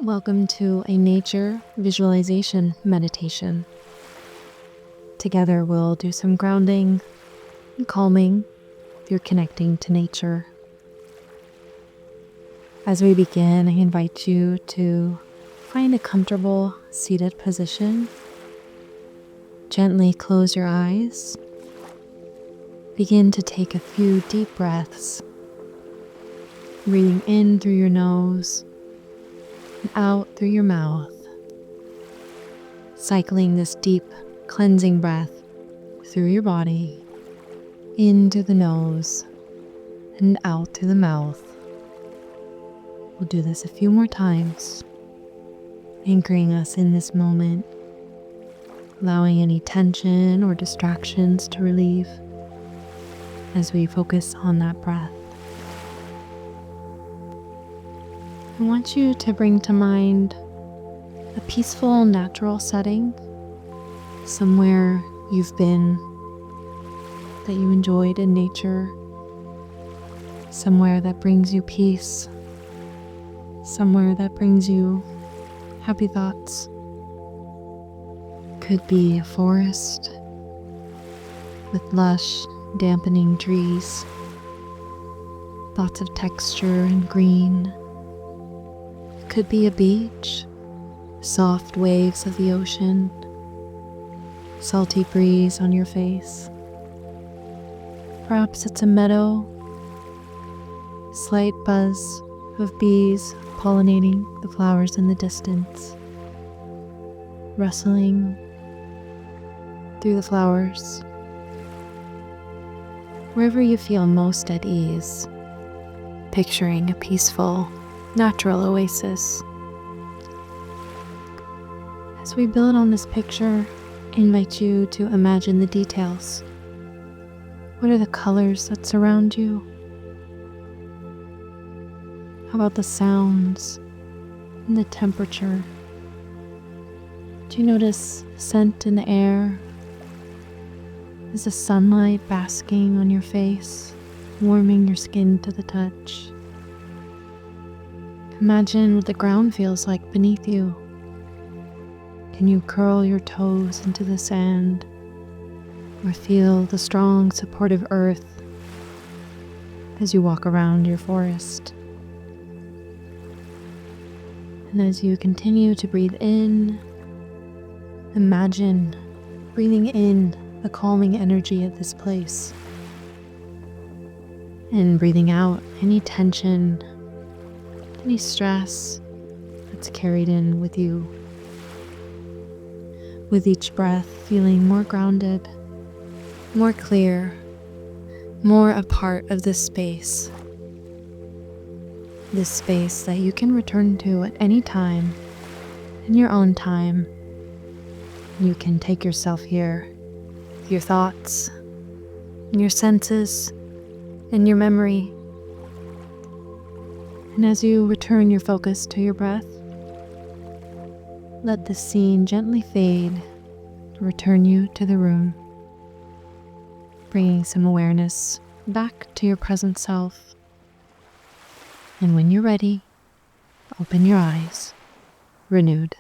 Welcome to a nature visualization meditation. Together we'll do some grounding and calming through connecting to nature. As we begin, I invite you to find a comfortable seated position. Gently close your eyes. Begin to take a few deep breaths, breathing in through your nose and out through your mouth, cycling this deep cleansing breath through your body, in through the nose and out through the mouth. We'll do this a few more times, anchoring us in this moment, allowing any tension or distractions to relieve as we focus on that breath. I want you to bring to mind a peaceful, natural setting, somewhere you've been that you enjoyed in nature, somewhere that brings you peace, somewhere that brings you happy thoughts. Could be a forest with lush, dampening trees, lots of texture and green. Could be a beach, soft waves of the ocean, salty breeze on your face. Perhaps it's a meadow, slight buzz of bees pollinating the flowers in the distance, rustling through the flowers. Wherever you feel most at ease, picturing a peaceful, natural oasis. As we build on this picture, I invite you to imagine the details. What are the colors that surround you? How about the sounds and the temperature? Do you notice scent in the air? Is the sunlight basking on your face, warming your skin to the touch? Imagine what the ground feels like beneath you. Can you curl your toes into the sand or feel the strong, supportive earth as you walk around your forest? And as you continue to breathe in, imagine breathing in the calming energy of this place and breathing out any tension, any stress that's carried in with you. With each breath, feeling more grounded, more clear, more a part of this space that you can return to at any time, in your own time. You can take yourself here, with your thoughts, and your senses, and your memory. And as you return your focus to your breath, let the scene gently fade to return you to the room, bringing some awareness back to your present self. And when you're ready, open your eyes, renewed.